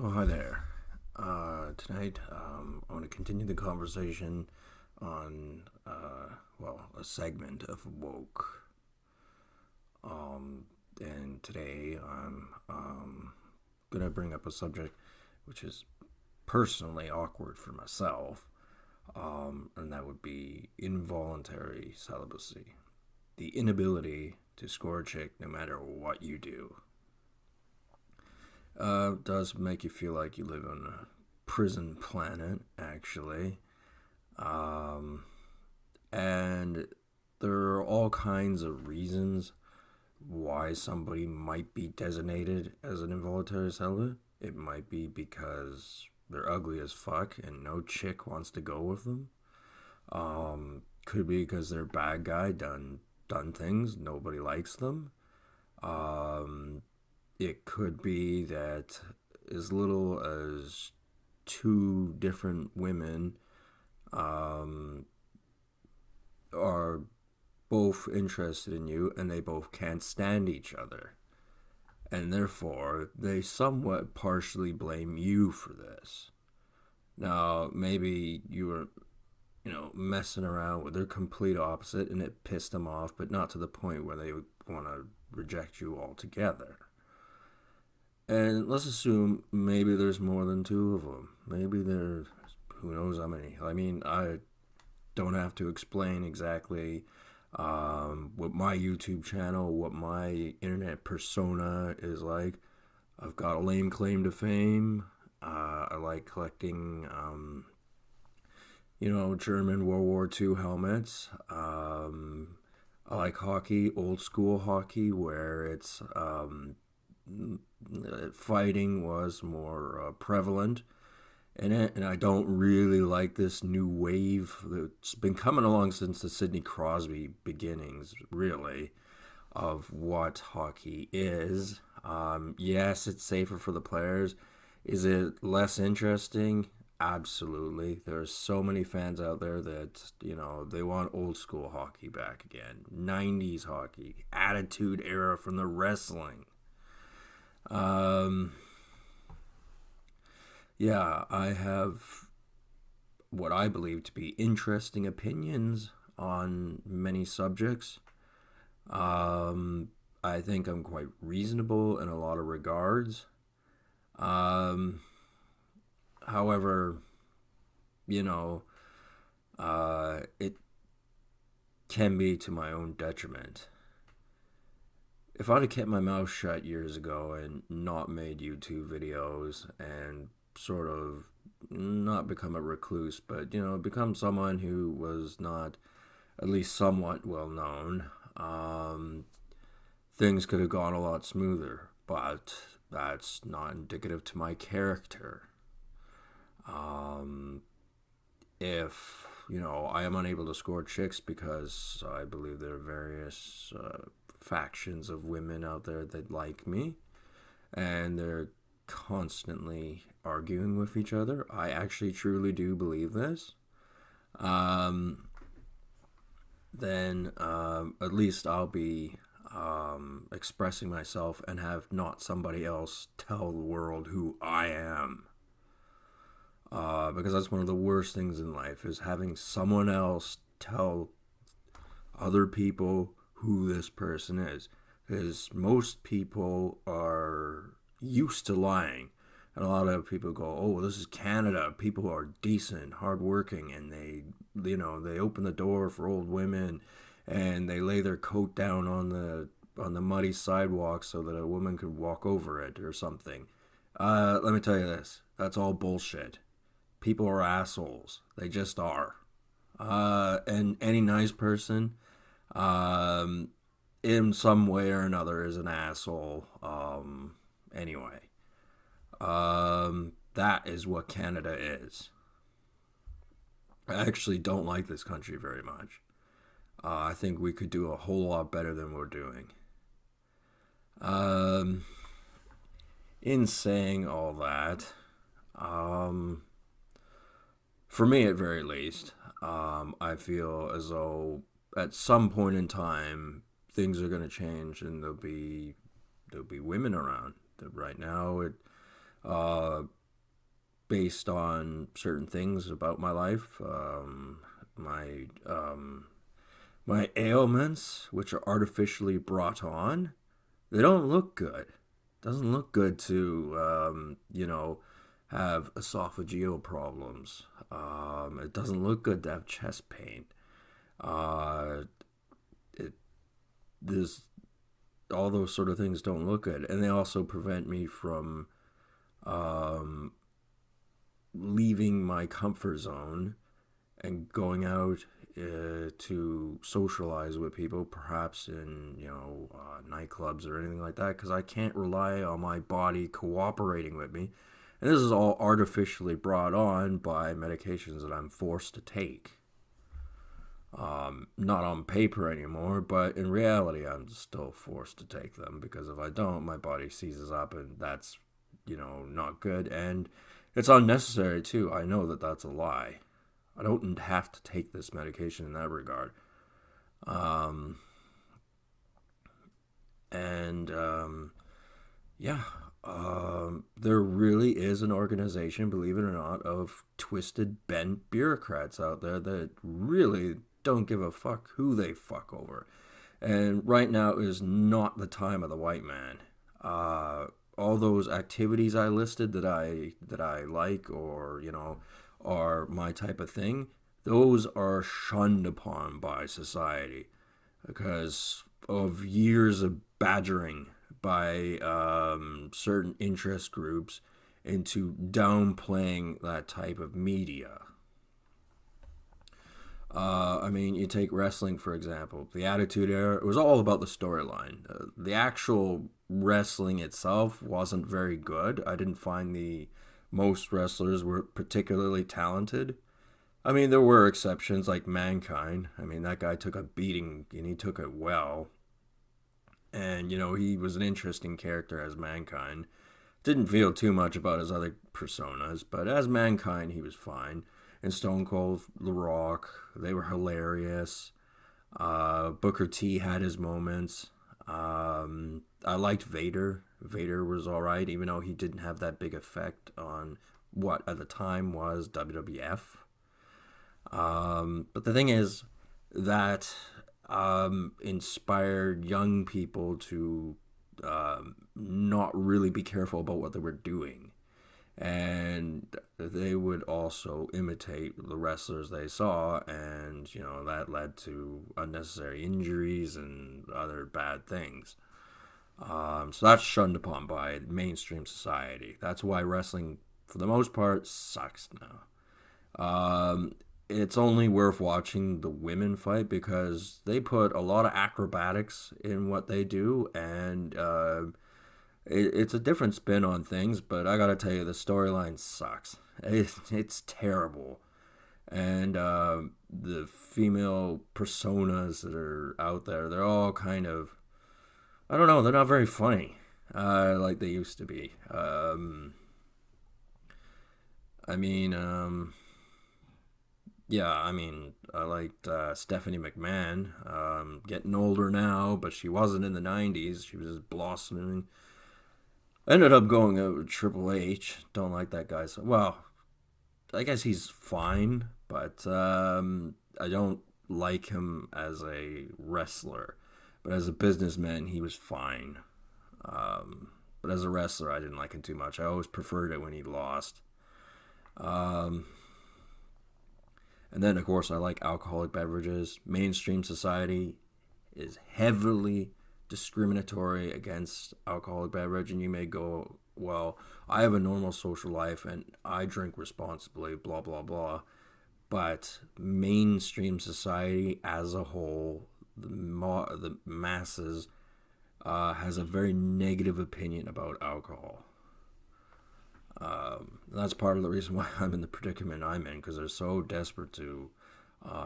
Oh, hi there. Tonight, I want to continue the conversation on, a segment of woke. And today I'm going to bring up a subject which is personally awkward for myself, and that would be involuntary celibacy. The inability to score a chick no matter what you do. Does make you feel like you live on a prison planet, actually. Um, and there are all kinds of reasons why somebody might be designated as an involuntary celibate. It might be because they're ugly as fuck and no chick wants to go with them. Could be because they're a bad guy, done things, nobody likes them. Um, it could be that as little as two different women um, are both interested in you and they both can't stand each other. And therefore, they somewhat partially blame you for this. Now, maybe you were, messing around with their complete opposite and it pissed them off, but not to the point where they would want to reject you altogether. And let's assume maybe there's more than two of them. Maybe there's who knows how many. I mean, I don't have to explain exactly what my YouTube channel, what my internet persona is like. I've got a lame claim to fame. I like collecting, German World War II helmets. I like hockey, old school hockey, where it's fighting was more prevalent in it, and I don't really like this new wave that's been coming along since the Sidney Crosby beginnings, really, of what hockey is. Yes, it's safer for the players. Is it less interesting? Absolutely. There's so many fans out there that, they want old school hockey back again. 90s hockey, attitude era from the wrestling. Um, yeah, I have what I believe to be interesting opinions on many subjects. Um, I think I'm quite reasonable in a lot of regards. Um, however, you know, it can be to my own detriment. If I'd have kept my mouth shut years ago and not made YouTube videos and sort of not become a recluse, but become someone who was not at least somewhat well known, things could have gone a lot smoother. But that's not indicative to my character. Um, if I am unable to score chicks because I believe there are various factions of women out there that like me, and they're constantly arguing with each other. I actually truly do believe this. Um, then at least I'll be expressing myself and have not somebody else tell the world who I am. Because that's one of the worst things in life is having someone else tell other people who this person is. Because most people are used to lying. And a lot of people go, oh, this is Canada. People are decent, hardworking, and they open the door for old women, and they lay their coat down on the muddy sidewalk so that a woman could walk over it or something. Let me tell you this: that's all bullshit. People are assholes. They just are. And any nice person, um, in some way or another, is an asshole. Anyway. That is what Canada is. I actually don't like this country very much. I think we could do a whole lot better than we're doing. Um, in saying all that, um, for me at very least, I feel as though at some point in time things are going to change and there'll be women around. Right now, uh, based on certain things about my life, my my ailments, which are artificially brought on. They don't look good. It doesn't look good to have esophageal problems. It doesn't look good to have chest pain. Uh, it this all those sort of things don't look good, and they also prevent me from um, leaving my comfort zone and going out to socialize with people, perhaps in nightclubs or anything like that, because I can't rely on my body cooperating with me. And this is all artificially brought on by medications that I'm forced to take. Not on paper anymore, but in reality, I'm still forced to take them because if I don't, my body seizes up, and that's, not good. And it's unnecessary, too. I know that that's a lie. I don't have to take this medication in that regard. Um, and yeah, there really is an organization, believe it or not, of twisted, bent bureaucrats out there that really don't give a fuck who they fuck over. And right now is not the time of the white man. All those activities I listed that I like, or are my type of thing, those are shunned upon by society because of years of badgering by certain interest groups into downplaying that type of media. I mean, you take wrestling, for example. The Attitude Era, it was all about the storyline. The actual wrestling itself wasn't very good. I didn't find most wrestlers were particularly talented. I mean, there were exceptions like Mankind. I mean, that guy took a beating and he took it well. And, he was an interesting character as Mankind. Didn't feel too much about his other personas, but as Mankind, he was fine. And Stone Cold, The Rock, they were hilarious. Booker T had his moments. I liked Vader. Vader was alright, even though he didn't have that big effect on what at the time was WWF. But the thing is that inspired young people to not really be careful about what they were doing. And they would also imitate the wrestlers they saw, and that led to unnecessary injuries and other bad things. So that's shunned upon by mainstream society. That's why wrestling, for the most part, sucks now. It's only worth watching the women fight because they put a lot of acrobatics in what they do, and it's a different spin on things, but I gotta tell you, the storyline sucks. It's terrible. And the female personas that are out there, they're all kind of, I don't know, they're not very funny like they used to be. I mean, yeah, I mean, I liked Stephanie McMahon, getting older now, but she wasn't in the 90s. She was just blossoming. Ended up going out with Triple H. Don't like that guy. So, well, I guess he's fine, but I don't like him as a wrestler. But as a businessman, he was fine. But as a wrestler, I didn't like him too much. I always preferred it when he lost. Um, and then, of course, I like alcoholic beverages. Mainstream society is heavily discriminatory against alcoholic beverage, and you may go, well, I have a normal social life and I drink responsibly, blah blah blah. But mainstream society as a whole, the masses, has a very negative opinion about alcohol. That's part of the reason why I'm in the predicament I'm in, because they're so desperate to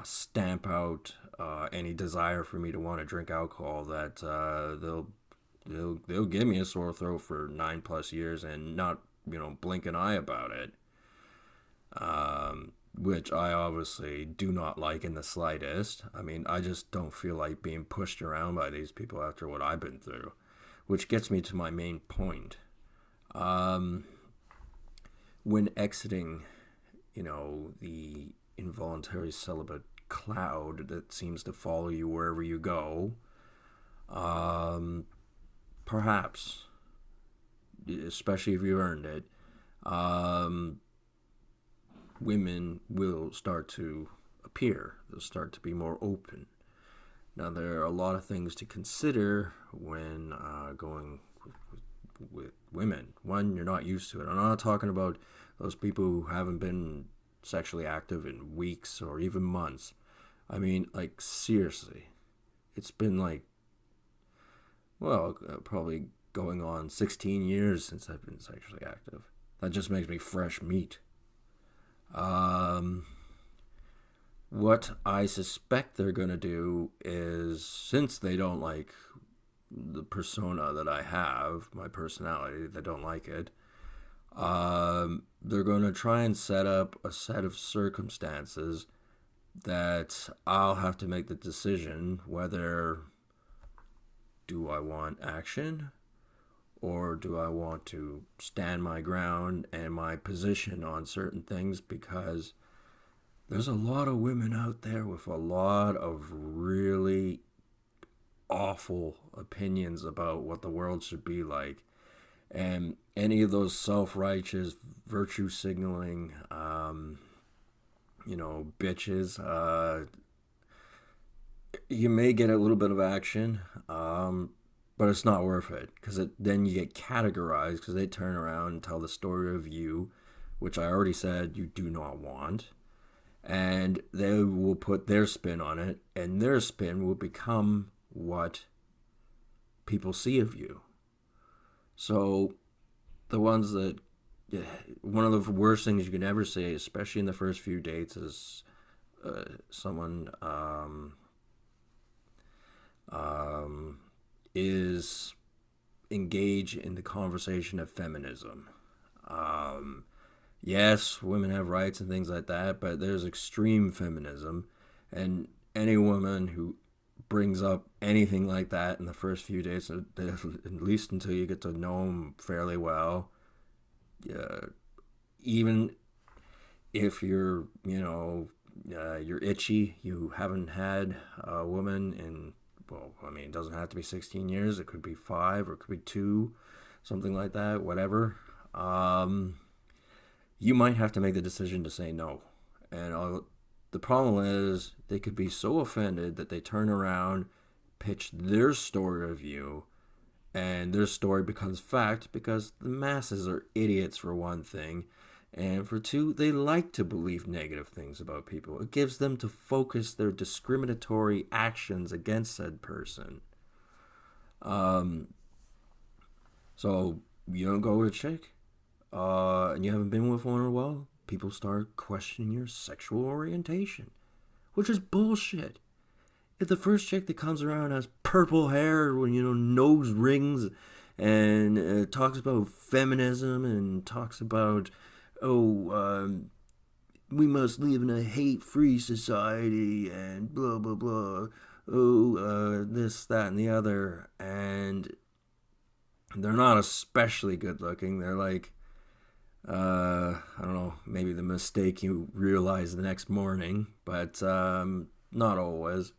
stamp out any desire for me to want to drink alcohol that they'll give me a sore throat for 9+ years and not blink an eye about it. Which I obviously do not like in the slightest. I mean, I just don't feel like being pushed around by these people after what I've been through, which gets me to my main point. when exiting, the involuntary celibate cloud that seems to follow you wherever you go, um, perhaps, especially if you earned it, um, women will start to appear. They'll start to be more open. Now, there are a lot of things to consider when going with women. One, you're not used to it. I'm not talking about those people who haven't been sexually active in weeks or even months. I mean, like, seriously. It's been probably going on 16 years since I've been sexually active. That just makes me fresh meat. What I suspect they're going to do is, since they don't like the persona that I have, my personality, they don't like it, they're going to try and set up a set of circumstances that I'll have to make the decision whether do I want action or do I want to stand my ground and my position on certain things, because there's a lot of women out there with a lot of really awful opinions about what the world should be like. And any of those self-righteous, virtue signaling, bitches, you may get a little bit of action, but it's not worth it, because then you get categorized, because they turn around and tell the story of you, which I already said you do not want. And they will put their spin on it, and their spin will become what people see of you. So the ones that, one of the worst things you can ever say, especially in the first few dates, is someone is engage in the conversation of feminism. Yes, women have rights and things like that, but there's extreme feminism, and any woman who brings up anything like that in the first few days, at least until you get to know them fairly well, even if you're itchy, you haven't had a woman in, it doesn't have to be 16 years, it could be 5 or it could be 2, something like that, whatever. You might have to make the decision to say no. And the problem is, they could be so offended that they turn around, pitch their story of you, and their story becomes fact, because the masses are idiots, for one thing. And for two, they like to believe negative things about people. It gives them to focus their discriminatory actions against said person. So you don't go with a chick, and you haven't been with one in a while, people start questioning your sexual orientation, which is bullshit. If the first chick that comes around has purple hair, nose rings, and talks about feminism and talks about, we must live in a hate-free society and blah, blah, blah, this, that, and the other, and they're not especially good looking, they're like, I don't know, maybe the mistake you realize the next morning, but not always.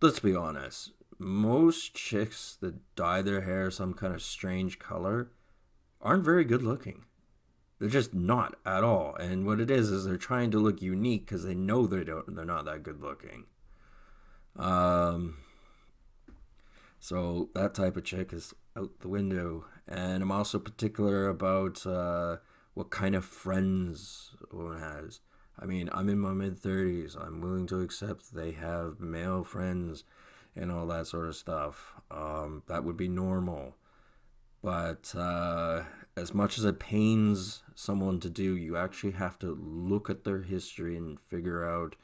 Let's be honest. Most chicks that dye their hair some kind of strange color aren't very good looking. They're just not at all. And what it is they're trying to look unique because they know they're not that good looking. So that type of chick is out the window. And I'm also particular about what kind of friends a woman has. I'm in my mid-30s. I'm willing to accept they have male friends and all that sort of stuff. That would be normal. But as much as it pains someone to do, you actually have to look at their history and figure out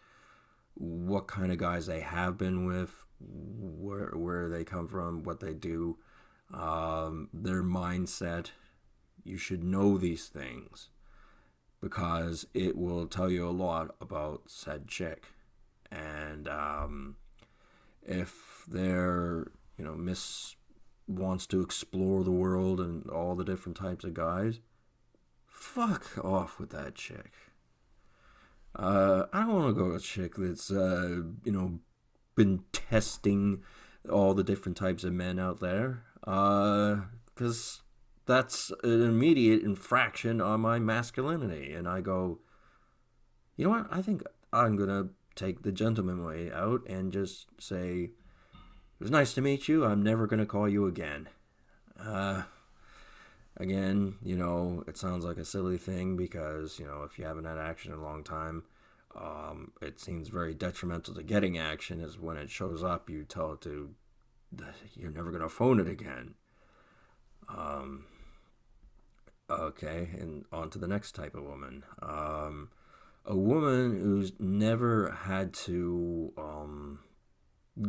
what kind of guys they have been with, where they come from, what they do, their mindset. You should know these things because it will tell you a lot about said chick. And if they're, wants to explore the world and all the different types of guys, fuck off with that chick. I don't want to go with a chick that's, been testing all the different types of men out there. Because that's an immediate infraction on my masculinity. And I go, you know what? I think I'm going to take the gentleman way out and just say, it was nice to meet you. I'm never going to call you again. Again, it sounds like a silly thing because, if you haven't had action in a long time, it seems very detrimental to getting action is when it shows up, you tell it to, you're never going to phone it again. Okay, and on to the next type of woman. A woman who's never had to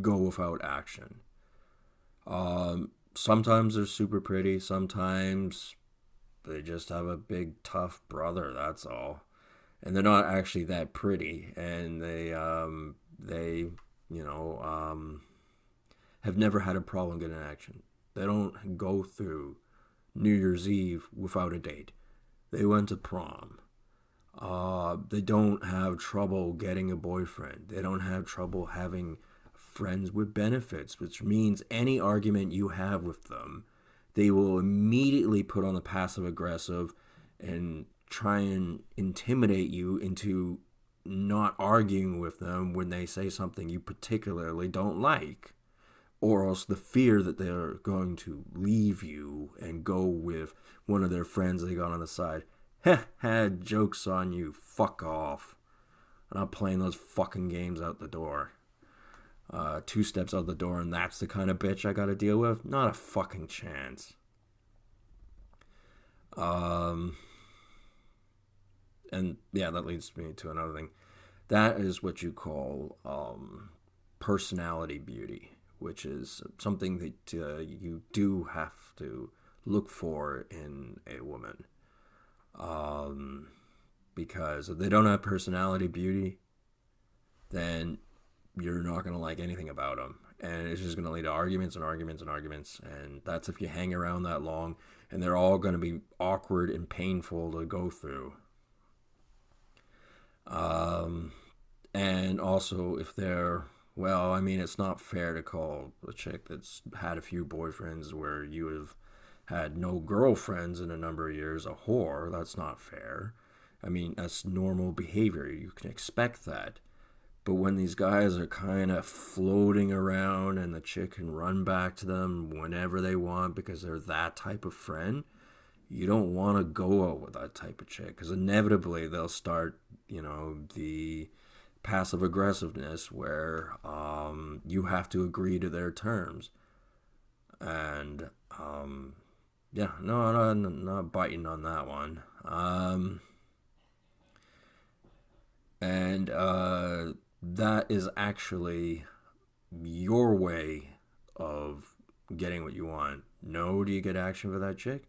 go without action. Sometimes they're super pretty. Sometimes they just have a big tough brother. That's all, and they're not actually that pretty. And they have never had a problem getting action. They don't go through New Year's Eve without a date. They went to prom. They don't have trouble getting a boyfriend. They don't have trouble having friends with benefits, which means any argument you have with them, they will immediately put on the passive aggressive and try and intimidate you into not arguing with them when they say something you particularly don't like, or else the fear that they're going to leave you and go with one of their friends they got on the side. Had jokes on you, fuck off. I'm not playing those fucking games out the door. 2 steps out the door and that's the kind of bitch I gotta deal with? Not a fucking chance. And yeah, that leads me to another thing. That is what you call personality beauty, which is something that you do have to look for in a woman. Because if they don't have personality beauty, then you're not going to like anything about them. And it's just going to lead to arguments and arguments and arguments. And that's if you hang around that long. And they're all going to be awkward and painful to go through. And also if they're, well, I mean, it's not fair to call a chick that's had a few boyfriends where you have had no girlfriends in a number of years a whore. That's not fair. I mean, that's normal behavior. You can expect that. But when these guys are kind of floating around and the chick can run back to them whenever they want because they're that type of friend, you don't want to go out with that type of chick because inevitably they'll start, the passive aggressiveness where you have to agree to their terms. And, yeah, no, I'm not biting on that one. And that is actually your way of getting what you want. No, do you get action for that chick?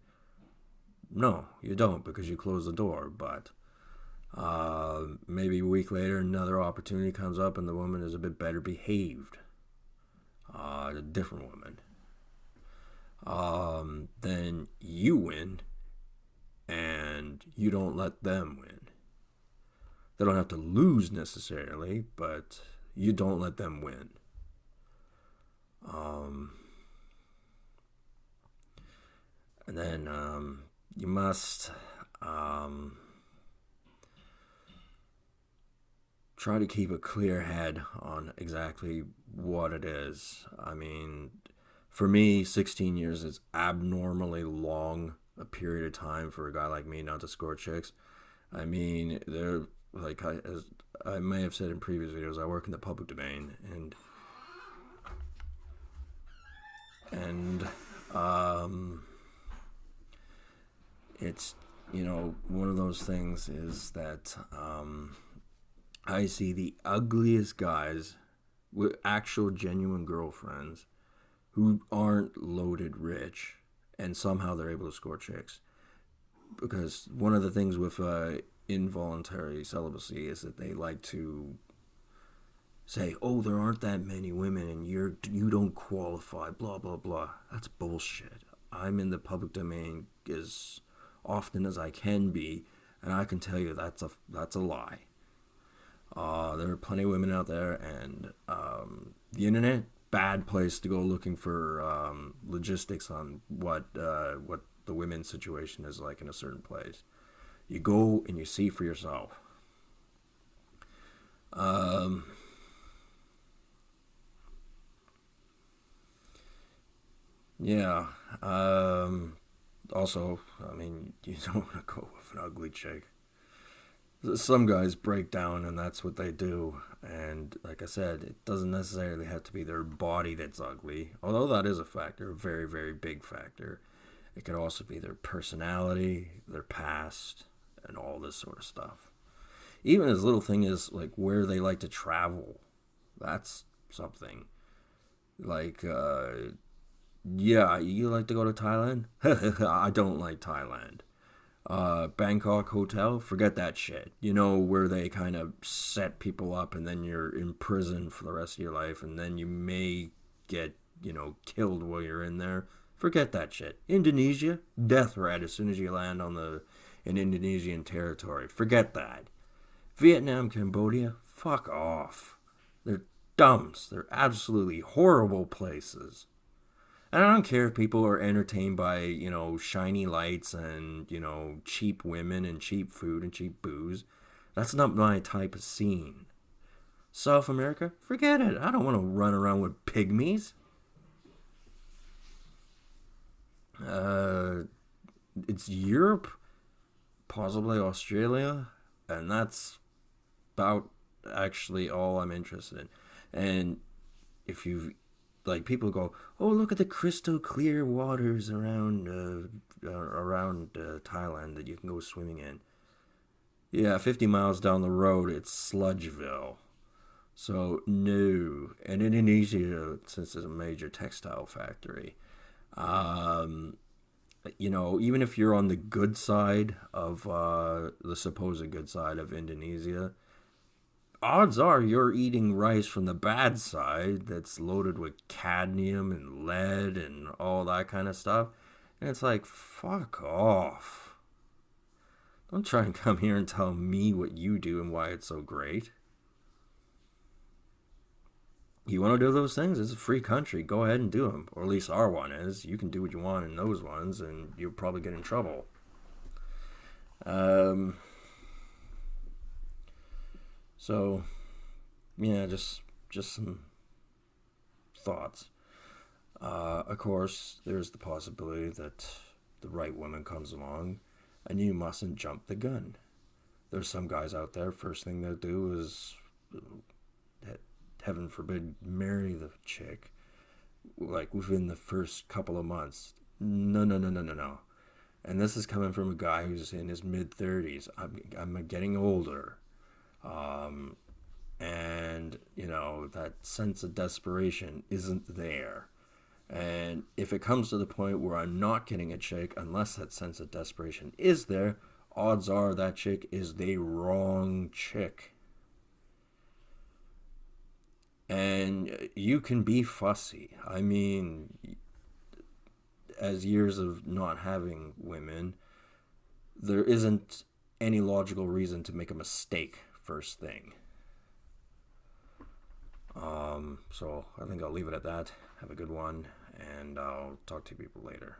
No, you don't because you close the door. But maybe a week later, another opportunity comes up and the woman is a bit better behaved. A different woman. Then you win and you don't let them win. They don't have to lose necessarily, but you don't let them win. And then you must try to keep a clear head on exactly what it is. I mean, for me, 16 years is abnormally long a period of time for a guy like me not to score chicks. I mean, they're like, as I may have said in previous videos, I work in the public domain, and it's, one of those things is that I see the ugliest guys with actual genuine girlfriends who aren't loaded rich, and somehow they're able to score chicks. Because one of the things with involuntary celibacy is that they like to say, oh, there aren't that many women and you don't qualify, blah blah blah. That's bullshit. I'm in the public domain as often as I can be, and I can tell you that's a lie. There are plenty of women out there, and the internet, bad place to go looking for logistics on what the women's situation is like in a certain place. You go and you see for yourself. Um, yeah. Also, I mean, you don't want to go with an ugly chick. Some guys break down and that's what they do. And like I said, it doesn't necessarily have to be their body that's ugly, although that is a factor, a very, very big factor. It could also be their personality, their past, and all this sort of stuff. Even as little thing as like where they like to travel. That's something. Like, yeah, you like to go to Thailand? I don't like Thailand. Bangkok hotel, forget that shit. You know, where they kind of set people up and then you're in prison for the rest of your life and then you may get, killed while you're in there. Forget that shit. Indonesia, death threat as soon as you land on the in Indonesian territory. Forget that. Vietnam, Cambodia, fuck off. They're dumps. They're absolutely horrible places. And I don't care if people are entertained by, shiny lights and, cheap women and cheap food and cheap booze. That's not my type of scene. South America? Forget it. I don't want to run around with pygmies. It's Europe, possibly Australia, and that's about actually all I'm interested in. And if you've people go, oh, look at the crystal clear waters around Thailand that you can go swimming in. Yeah, 50 miles down the road, it's Sludgeville. So no, and Indonesia, since it's a major textile factory, um, even if you're on the good side of the supposed good side of Indonesia, odds are you're eating rice from the bad side that's loaded with cadmium and lead and all that kind of stuff. And it's like, fuck off. Don't try and come here and tell me what you do and why it's so great. You want to do those things? It's a free country. Go ahead and do them. Or at least our one is. You can do what you want in those ones and you'll probably get in trouble. So, yeah, just some thoughts. Of course, there's the possibility that the right woman comes along, and you mustn't jump the gun. There's some guys out there. First thing they'll do is, heaven forbid, marry the chick, like within the first couple of months. No, no, no, no, no, no. And this is coming from a guy who's in his mid-30s. I'm getting older. And that sense of desperation isn't there. And if it comes to the point where I'm not getting a chick unless that sense of desperation is there, odds are that chick is the wrong chick. And you can be fussy. I mean, as years of not having women, there isn't any logical reason to make a mistake first thing. So I think I'll leave it at that. Have a good one, and I'll talk to you people later.